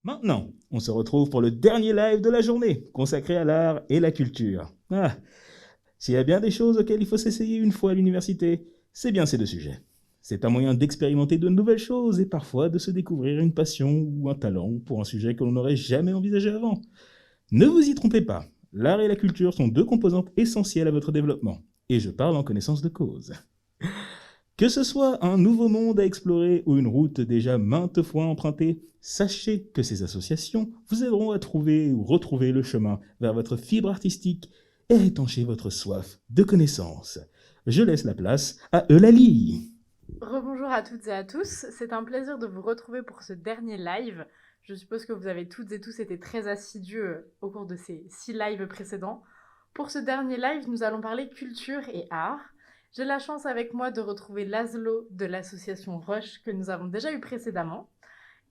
Maintenant, on se retrouve pour le dernier live de la journée, consacré à l'art et la culture. Ah, s'il y a bien des choses auxquelles il faut s'essayer une fois à l'université, c'est bien ces deux sujets. C'est un moyen d'expérimenter de nouvelles choses et parfois de se découvrir une passion ou un talent pour un sujet que l'on n'aurait jamais envisagé avant. Ne vous y trompez pas, l'art et la culture sont deux composantes essentielles à votre développement, et je parle en connaissance de cause. Que ce soit un nouveau monde à explorer ou une route déjà maintes fois empruntée, sachez que ces associations vous aideront à trouver ou retrouver le chemin vers votre fibre artistique et à étancher votre soif de connaissances. Je laisse la place à Eulalie. Rebonjour à toutes et à tous, c'est un plaisir de vous retrouver pour ce dernier live. Je suppose que vous avez toutes et tous été très assidus au cours de ces 6 lives précédents. Pour ce dernier live, nous allons parler culture et art. J'ai la chance avec moi de retrouver Laszlo de l'association Rush que nous avons déjà eu précédemment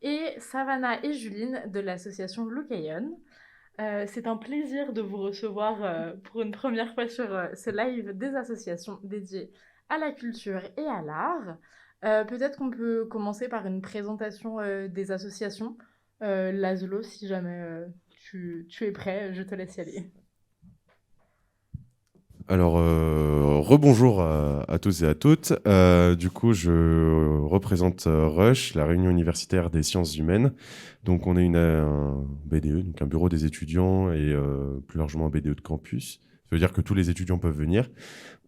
et Savannah et Juline de l'association Lucayon. C'est un plaisir de vous recevoir pour une première fois sur ce live des associations dédiées à la culture et à l'art. Peut-être qu'on peut commencer par une présentation des associations. Laszlo, si jamais tu es prêt, je te laisse y aller. Alors, rebonjour à tous et à toutes. Du coup, je représente Rush, la Réunion universitaire des sciences humaines. Donc, on est un BDE, donc un bureau des étudiants et plus largement un BDE de campus. Ça veut dire que tous les étudiants peuvent venir.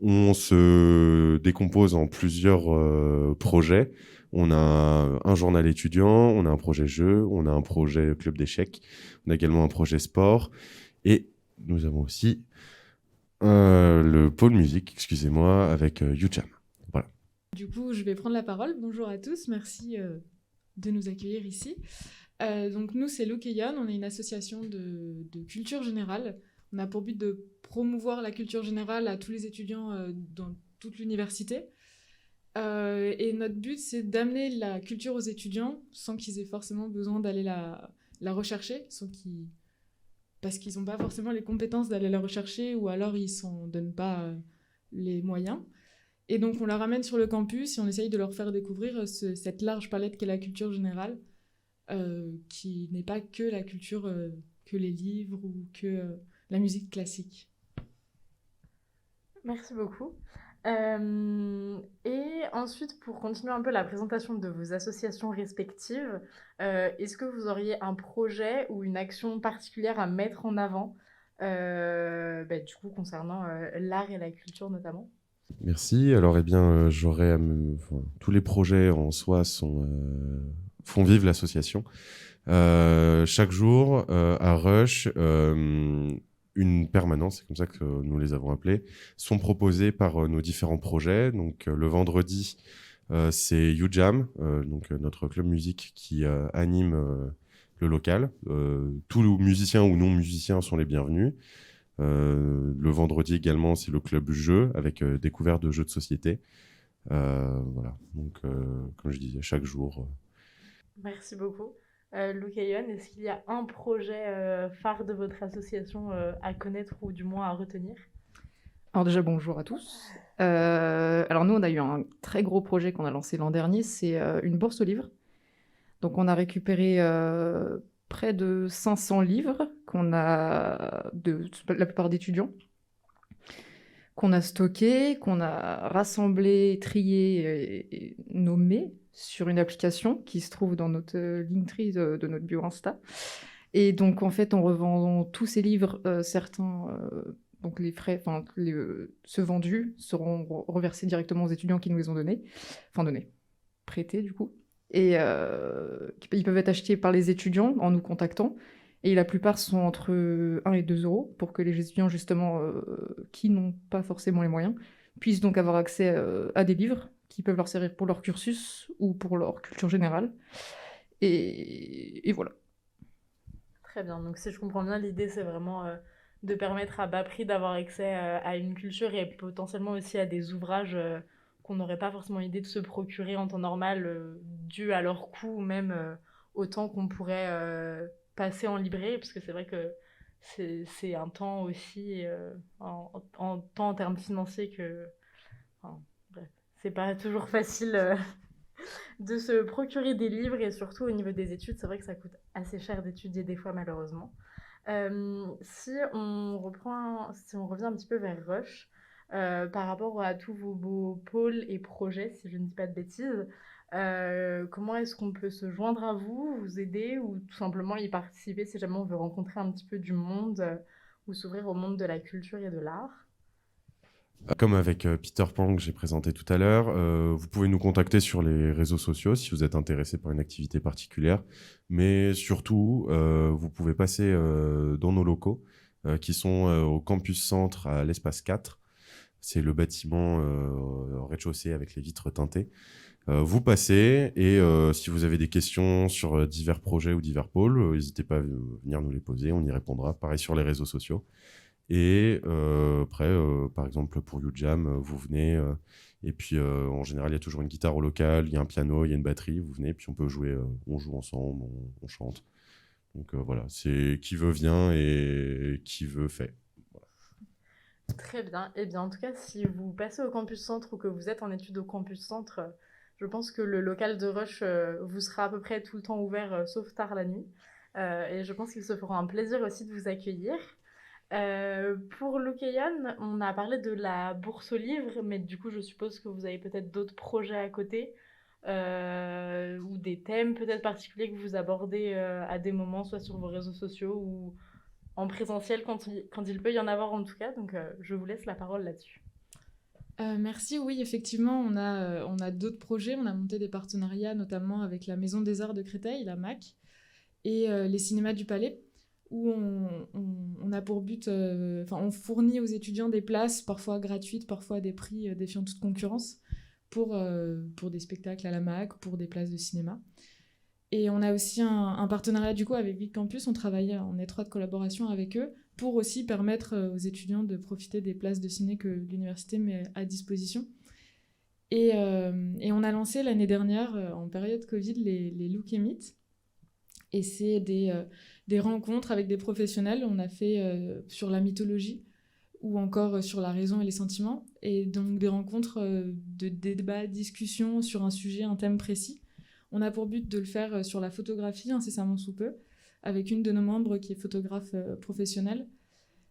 On se décompose en plusieurs projets. On a un journal étudiant, on a un projet jeu, on a un projet club d'échecs, on a également un projet sport et nous avons aussi le pôle musique, excusez-moi, avec YouJam. Voilà. Du coup, je vais prendre la parole. Bonjour à tous, merci de nous accueillir ici. Donc nous, c'est Lokeyon, on est une association de culture générale. On a pour but de promouvoir la culture générale à tous les étudiants dans toute l'université. Et notre but, c'est d'amener la culture aux étudiants sans qu'ils aient forcément besoin d'aller la rechercher, parce qu'ils n'ont pas forcément les compétences d'aller la rechercher ou alors ils ne s'en donnent pas les moyens. Et donc on la ramène sur le campus et on essaye de leur faire découvrir cette large palette qu'est la culture générale, qui n'est pas que la culture, que les livres ou que la musique classique. Merci beaucoup. Et ensuite, pour continuer un peu la présentation de vos associations respectives, est-ce que vous auriez un projet ou une action particulière à mettre en avant, du coup, concernant l'art et la culture notamment? Merci. Alors, eh bien, tous les projets en soi font vivre l'association. Chaque jour, à Rush, une permanence, c'est comme ça que nous les avons appelés, sont proposés par nos différents projets. Donc, le vendredi, c'est YouJam, notre club musique qui anime le local. Tous les musiciens ou non-musiciens sont les bienvenus. Le vendredi également, c'est le club jeu avec découverte de jeux de société. Voilà, donc comme je disais, chaque jour. Merci beaucoup. Lucayon, est-ce qu'il y a un projet phare de votre association à connaître ou du moins à retenir? Alors déjà, bonjour à tous. Alors nous, on a eu un très gros projet qu'on a lancé l'an dernier, c'est une bourse aux livres. Donc on a récupéré près de 500 livres qu'on a, de la plupart d'étudiants, qu'on a stockés, qu'on a rassemblés, triés et nommés sur une application qui se trouve dans notre Linktree de notre bio Insta. Et donc en fait, on revend tous ces livres, certains... donc les frais, ceux vendus seront reversés directement aux étudiants qui nous les ont prêtés du coup. Et ils peuvent être achetés par les étudiants en nous contactant. Et la plupart sont entre 1 et 2 euros pour que les étudiants, justement, qui n'ont pas forcément les moyens, puissent donc avoir accès à des livres qui peuvent leur servir pour leur cursus ou pour leur culture générale. Et voilà. Très bien, donc si je comprends bien, l'idée c'est vraiment de permettre à bas prix d'avoir accès à une culture et potentiellement aussi à des ouvrages qu'on n'aurait pas forcément idée de se procurer en temps normal, dû à leur coût ou même au temps qu'on pourrait passer en librairie, parce que c'est vrai que c'est un temps aussi, en temps en termes financiers que... Enfin, bref, c'est pas toujours facile de se procurer des livres et surtout au niveau des études, c'est vrai que ça coûte assez cher d'étudier des fois malheureusement. Si on revient un petit peu vers Rush, par rapport à tous vos beaux pôles et projets, si je ne dis pas de bêtises, comment est-ce qu'on peut se joindre à vous, vous aider ou tout simplement y participer si jamais on veut rencontrer un petit peu du monde ou s'ouvrir au monde de la culture et de l'art? Comme avec Peter Pan que j'ai présenté tout à l'heure, vous pouvez nous contacter sur les réseaux sociaux si vous êtes intéressé par une activité particulière. Mais surtout, vous pouvez passer dans nos locaux qui sont au campus centre à l'espace 4. C'est le bâtiment au rez-de-chaussée avec les vitres teintées. Vous passez et si vous avez des questions sur divers projets ou divers pôles, n'hésitez pas à venir nous les poser, on y répondra. Pareil sur les réseaux sociaux. Et après, par exemple, pour YouJam, vous venez, et puis en général, il y a toujours une guitare au local, il y a un piano, il y a une batterie, vous venez, puis on peut jouer, on joue ensemble, on chante. Donc voilà, c'est qui veut vient et qui veut fait. Voilà. Très bien. Eh bien, en tout cas, si vous passez au campus centre ou que vous êtes en études au campus centre, je pense que le local de Rush vous sera à peu près tout le temps ouvert, sauf tard la nuit. Et je pense qu'ils se feront un plaisir aussi de vous accueillir. Pour Lukeyan, on a parlé de la bourse aux livres, mais du coup, je suppose que vous avez peut-être d'autres projets à côté ou des thèmes peut-être particuliers que vous abordez à des moments, soit sur vos réseaux sociaux ou en présentiel quand il peut y en avoir en tout cas. Donc, je vous laisse la parole là-dessus. Merci, oui, effectivement, on a d'autres projets. On a monté des partenariats, notamment avec la Maison des Arts de Créteil, la MAC, et les cinémas du Palais, où on a pour but, on fournit aux étudiants des places, parfois gratuites, parfois à des prix défiant toute concurrence, pour des spectacles à la MAC, pour des places de cinéma. Et on a aussi un partenariat du coup avec Vic Campus, on travaille en étroite collaboration avec eux pour aussi permettre aux étudiants de profiter des places de ciné que l'université met à disposition. Et on a lancé l'année dernière, en période Covid, les Look et Meet. Et c'est des rencontres avec des professionnels. On a fait sur la mythologie ou encore sur la raison et les sentiments. Et donc des rencontres de débats, discussions sur un sujet, un thème précis. On a pour but de le faire sur la photographie, incessamment sous peu, avec une de nos membres qui est photographe professionnelle,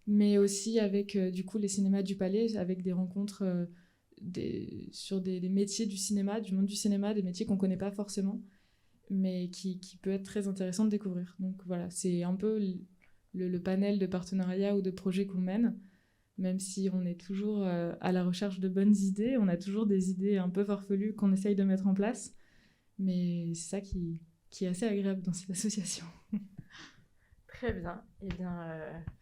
mais aussi avec du coup les cinémas du Palais, avec des rencontres sur des métiers du cinéma, du monde du cinéma, des métiers qu'on ne connaît pas forcément, mais qui peut être très intéressant de découvrir. Donc voilà, c'est un peu le panel de partenariats ou de projets qu'on mène, même si on est toujours à la recherche de bonnes idées, on a toujours des idées un peu farfelues qu'on essaye de mettre en place, mais c'est ça qui est assez agréable dans cette association. Très bien. Eh bien,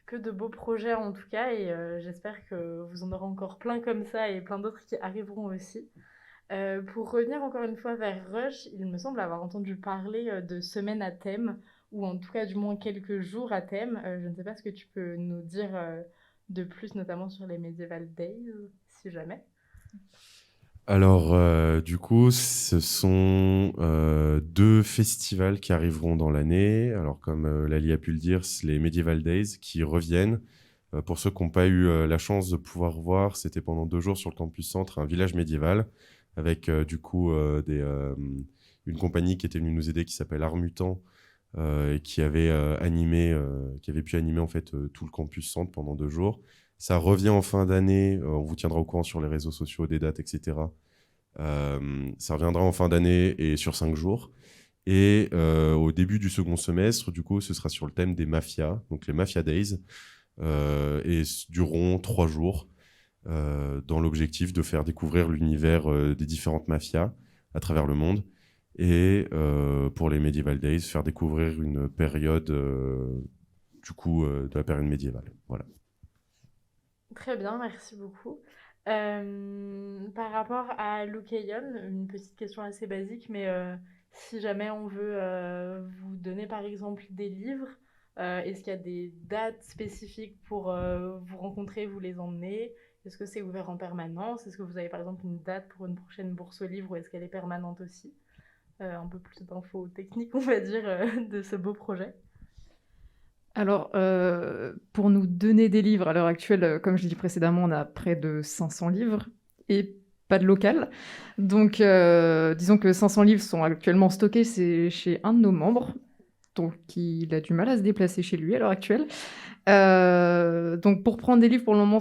que de beaux projets en tout cas, et j'espère que vous en aurez encore plein comme ça et plein d'autres qui arriveront aussi. Pour revenir encore une fois vers Rush, il me semble avoir entendu parler de semaines à thème, ou en tout cas du moins quelques jours à thème. Je ne sais pas ce que tu peux nous dire de plus, notamment sur les Medieval Days, si jamais. Alors, du coup, ce sont 2 festivals qui arriveront dans l'année. Alors, comme Lali a pu le dire, c'est les Medieval Days qui reviennent. Pour ceux qui n'ont pas eu la chance de pouvoir voir, c'était pendant 2 jours sur le campus centre, un village médiéval, avec du coup une compagnie qui était venue nous aider qui s'appelle Art Mutant, et qui avait pu animer en fait tout le campus centre pendant 2 jours. Ça revient en fin d'année, on vous tiendra au courant sur les réseaux sociaux, des dates, etc. Ça reviendra en fin d'année et sur 5 jours. Et au début du second semestre, du coup, ce sera sur le thème des mafias, donc les Mafia Days, et dureront 3 jours, dans l'objectif de faire découvrir l'univers des différentes mafias à travers le monde. Et pour les Medieval Days, faire découvrir une période de la période médiévale. Voilà. Très bien, merci beaucoup. Par rapport à Lukeyan, une petite question assez basique, mais si jamais on veut vous donner par exemple des livres, est-ce qu'il y a des dates spécifiques pour vous rencontrer, vous les emmener? Est-ce que c'est ouvert en permanence? Est-ce que vous avez par exemple une date pour une prochaine bourse au livre ou est-ce qu'elle est permanente aussi? Un peu plus d'infos techniques, on va dire, de ce beau projet. Alors, pour nous donner des livres, à l'heure actuelle, comme je l'ai dit précédemment, on a près de 500 livres et pas de local. Donc, disons que 500 livres sont actuellement stockés chez un de nos membres. donc il a du mal à se déplacer chez lui à l'heure actuelle. Donc pour prendre des livres, pour le moment,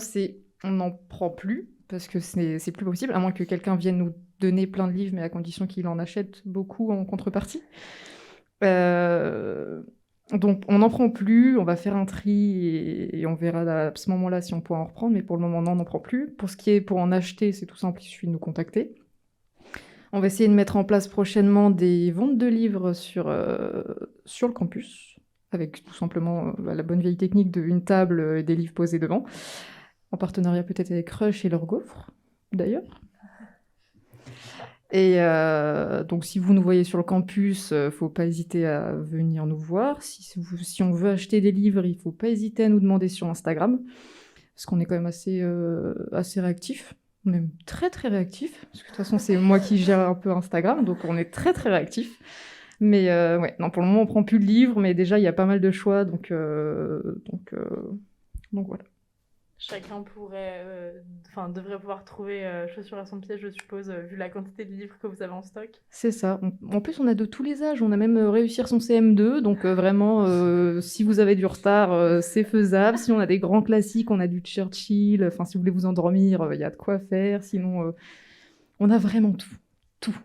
on n'en prend plus, parce que c'est plus possible, à moins que quelqu'un vienne nous donner plein de livres, mais à condition qu'il en achète beaucoup en contrepartie. Donc on n'en prend plus, on va faire un tri et on verra à ce moment-là si on pourra en reprendre, mais pour le moment, non, on n'en prend plus. Pour ce qui est pour en acheter, c'est tout simple, il suffit de nous contacter. On va essayer de mettre en place prochainement des ventes de livres sur le campus, avec tout simplement la bonne vieille technique d'une table et des livres posés devant, en partenariat peut-être avec Rush et leur gaufre, d'ailleurs. Et donc si vous nous voyez sur le campus, faut pas hésiter à venir nous voir. Si on veut acheter des livres, il faut pas hésiter à nous demander sur Instagram, parce qu'on est quand même assez réactifs. On est très très réactifs, parce que de toute façon c'est moi qui gère un peu Instagram, donc on est très très réactifs. Mais ouais, non, pour le moment on prend plus de livres, mais déjà il y a pas mal de choix, donc voilà. Chacun devrait pouvoir trouver chaussure à son pied, je suppose, vu la quantité de livres que vous avez en stock. C'est ça. En plus, on a de tous les âges. On a même réussi son CM2. Donc, vraiment, si vous avez du retard, c'est faisable. Si on a des grands classiques, on a du Churchill. Enfin, si vous voulez vous endormir, il y a de quoi faire. Sinon, on a vraiment tout. Tout.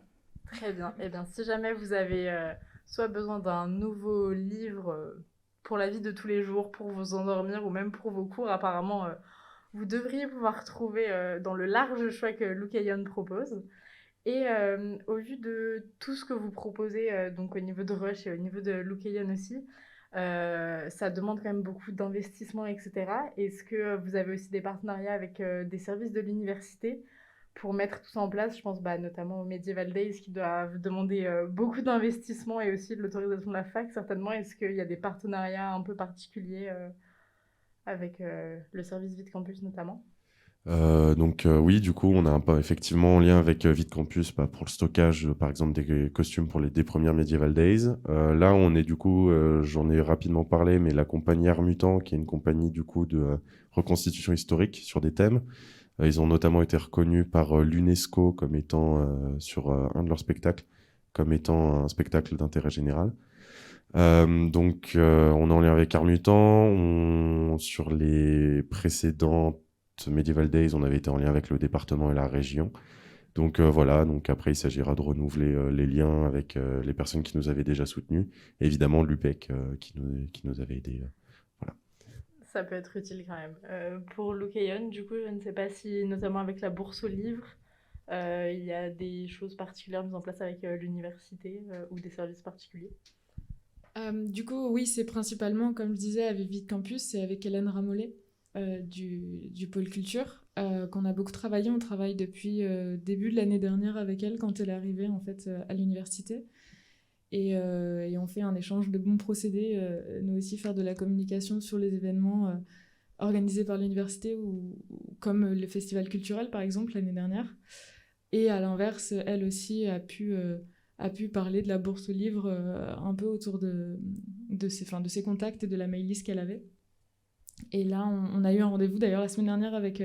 Très bien. Eh bien, si jamais vous avez soit besoin d'un nouveau livre pour la vie de tous les jours, pour vous endormir ou même pour vos cours, apparemment, vous devriez pouvoir trouver dans le large choix que Lucayon propose. Et au vu de tout ce que vous proposez, donc au niveau de Rush et au niveau de Lucayon aussi, ça demande quand même beaucoup d'investissement, etc. Est-ce que vous avez aussi des partenariats avec des services de l'université pour mettre tout ça en place? Je pense notamment au Medieval Days qui doivent demander beaucoup d'investissement et aussi de l'autorisation de la fac, certainement. Est-ce qu'il y a des partenariats un peu particuliers avec le service Vide Campus notamment? Oui, du coup, on a effectivement en lien avec Vide Campus pour le stockage, par exemple, des costumes pour des premières Medieval Days. Là, on est du coup, j'en ai rapidement parlé, mais la compagnie Art Mutant, qui est une compagnie du coup de reconstitution historique sur des thèmes. Ils ont notamment été reconnus par l'UNESCO comme étant, sur un de leurs spectacles, comme étant un spectacle d'intérêt général. On est en lien avec Art Mutant. Sur les précédentes Medieval Days, on avait été en lien avec le département et la région. Donc voilà, donc après il s'agira de renouveler les liens avec les personnes qui nous avaient déjà soutenus. Et évidemment l'UPEC qui nous avait aidés. Voilà. Ça peut être utile quand même. Pour Lucayon, du coup, je ne sais pas si, notamment avec la bourse aux livres, il y a des choses particulières mises en place avec l'université ou des services particuliers. Du coup, oui, c'est principalement, comme je disais, avec Vide Campus, c'est avec Hélène Ramollet du pôle culture qu'on a beaucoup travaillé. On travaille depuis début de l'année dernière avec elle quand elle est arrivée en fait à l'université. Et on fait un échange de bons procédés, nous aussi faire de la communication sur les événements organisés par l'université ou comme le festival culturel par exemple l'année dernière. Et à l'inverse, elle aussi a pu parler de la bourse aux livres un peu autour de ses contacts et de la mail list qu'elle avait. Et là, on a eu un rendez-vous d'ailleurs la semaine dernière avec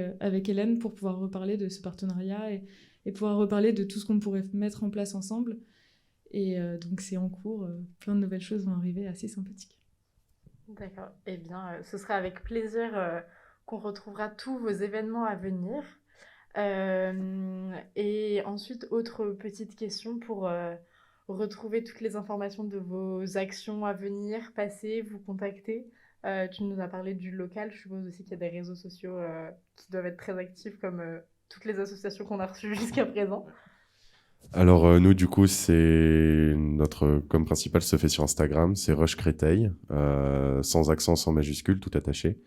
Hélène pour pouvoir reparler de ce partenariat et pouvoir reparler de tout ce qu'on pourrait mettre en place ensemble. Et donc c'est en cours, plein de nouvelles choses vont arriver assez sympathiques. D'accord, eh bien ce sera avec plaisir qu'on retrouvera tous vos événements à venir. Et ensuite, autre petite question pour retrouver toutes les informations de vos actions à venir, passées, vous contacter. Tu nous as parlé du local, je suppose aussi qu'il y a des réseaux sociaux qui doivent être très actifs comme toutes les associations qu'on a reçues jusqu'à présent. Alors nous du coup c'est notre com principal se fait sur Instagram, c'est Rush Créteil, sans accent, sans majuscule, tout attaché.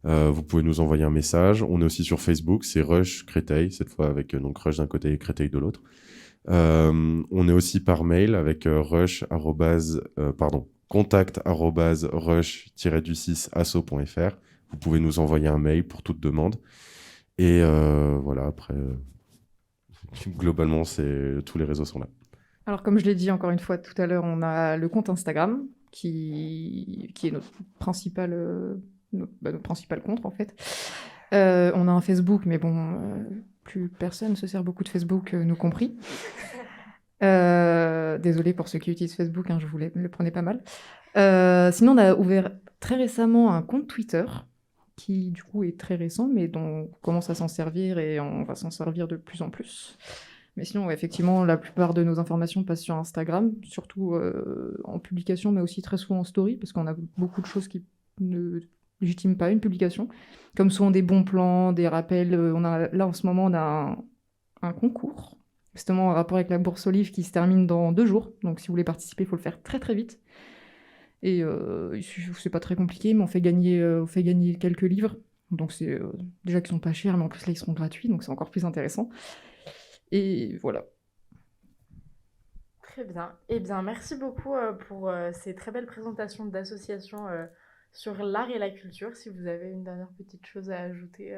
Vous pouvez nous envoyer un message. On est aussi sur Facebook, c'est Rush Créteil, cette fois avec donc Rush d'un côté et Créteil de l'autre. On est aussi par mail avec contact@rush-du6asso.fr. Vous pouvez nous envoyer un mail pour toute demande. Et voilà, après, globalement, tous les réseaux sont là. Alors, comme je l'ai dit encore une fois tout à l'heure, on a le compte Instagram qui est notre principal compte en fait. On a un Facebook, mais bon, plus personne se sert beaucoup de Facebook, nous compris. Désolée pour ceux qui utilisent Facebook, hein, je vous le prenais pas mal. Sinon, on a ouvert très récemment un compte Twitter qui, du coup, est très récent, mais dont on commence à s'en servir et on va s'en servir de plus en plus. Mais sinon, ouais, effectivement, la plupart de nos informations passent sur Instagram, surtout en publication, mais aussi très souvent en story, parce qu'on a beaucoup de choses qui ne légitiment pas une publication, comme souvent des bons plans, des rappels. Là, en ce moment, on a un concours, justement en rapport avec la bourse Olive qui se termine dans 2 jours. Donc, si vous voulez participer, il faut le faire très très vite. Et c'est pas très compliqué, mais on fait gagner quelques livres. Donc, c'est déjà qu'ils sont pas chers, mais en plus, là, ils seront gratuits, donc c'est encore plus intéressant. Et voilà. Très bien. Eh bien, merci beaucoup pour ces très belles présentations d'associations sur l'art et la culture. Si vous avez une dernière petite chose à ajouter.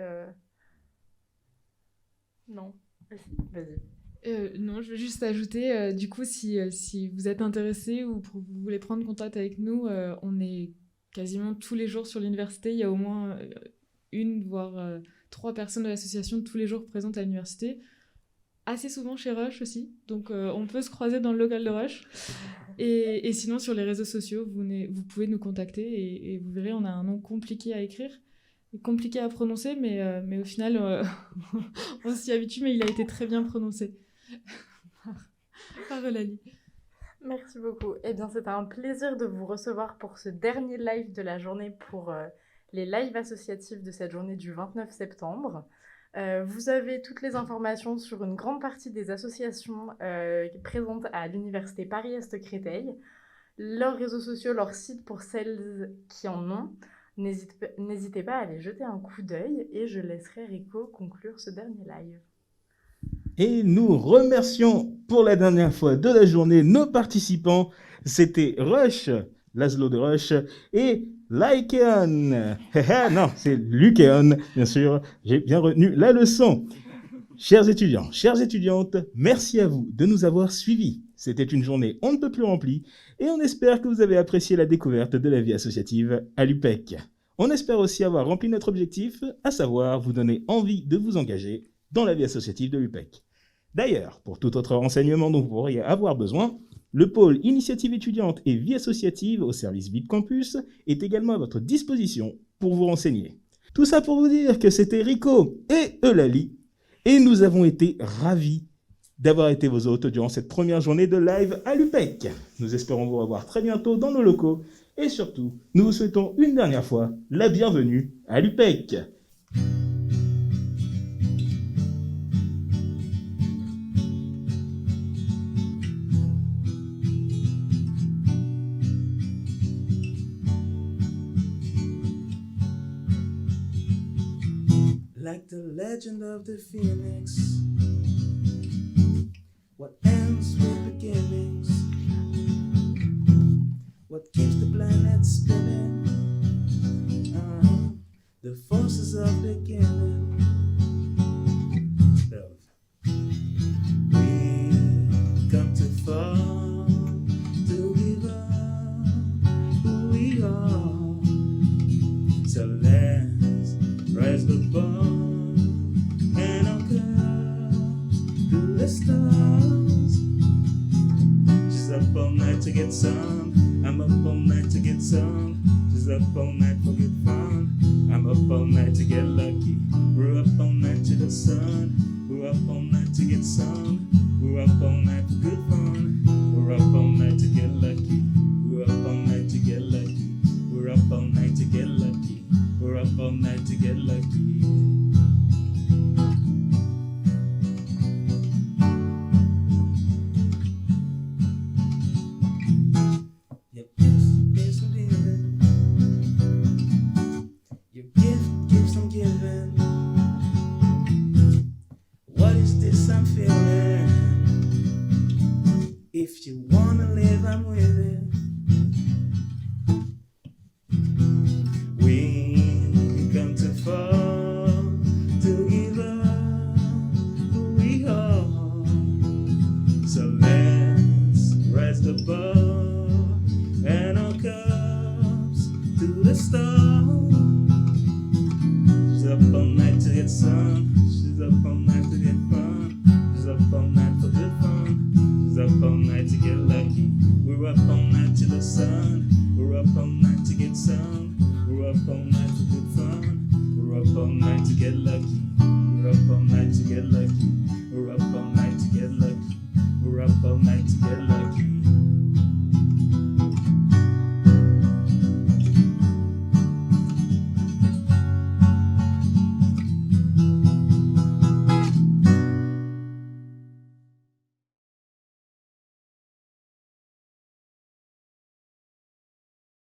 Non. Vas-y. Non, je veux juste ajouter, du coup, si vous êtes intéressé ou vous voulez prendre contact avec nous, on est quasiment tous les jours sur l'université. Il y a au moins 1, voire 3 personnes de l'association tous les jours présentes à l'université. Assez souvent chez Rush aussi, donc on peut se croiser dans le local de Rush. Et sinon, sur les réseaux sociaux, vous pouvez nous contacter et vous verrez, on a un nom compliqué à écrire, compliqué à prononcer, mais au final, on s'y habitue, mais il a été très bien prononcé. Par Eulalie. Merci beaucoup. Eh bien, c'est un plaisir de vous recevoir pour ce dernier live de la journée pour les lives associatifs de cette journée du 29 septembre. Vous avez toutes les informations sur une grande partie des associations présentes à l'université Paris-Est-Créteil, leurs réseaux sociaux, leurs sites pour celles qui en ont. N'hésitez pas à aller jeter un coup d'œil et je laisserai Rico conclure ce dernier live. Et nous remercions pour la dernière fois de la journée nos participants. C'était Rush, Laszlo de Rush, et Lykeon. Non, c'est Lukeon, bien sûr. J'ai bien retenu la leçon. Chers étudiants, chères étudiantes, merci à vous de nous avoir suivis. C'était une journée on ne peut plus remplie et on espère que vous avez apprécié la découverte de la vie associative à l'UPEC. On espère aussi avoir rempli notre objectif, à savoir vous donner envie de vous engager dans la vie associative de l'UPEC. D'ailleurs, pour tout autre renseignement dont vous pourriez avoir besoin, le pôle Initiative étudiante et vie associative au service Vip Campus est également à votre disposition pour vous renseigner. Tout ça pour vous dire que c'était Rico et Eulalie, et nous avons été ravis d'avoir été vos hôtes durant cette première journée de live à l'UPEC. Nous espérons vous revoir très bientôt dans nos locaux, et surtout, nous vous souhaitons une dernière fois la bienvenue à l'UPEC. Like the legend of the phoenix, what ends with beginnings, what keeps the planet spinning, the forces of beginning. We come too far to give up who we are, so let's raise the bar. The stars. She's up all night to get some. I'm up all night to get some. She's up all night for good fun. I'm up all night to get lucky. We're up all night to the sun. We're up all night to get some. We're up all night for good fun. We're up all night to get lucky. We're up all night to get lucky. We're up all night to get lucky. We're up all night to get lucky. get some. We're up all night for good fun. We're up all night to get lucky. We're up all night to get lucky. We're up all night to get lucky. We're up all night to get lucky.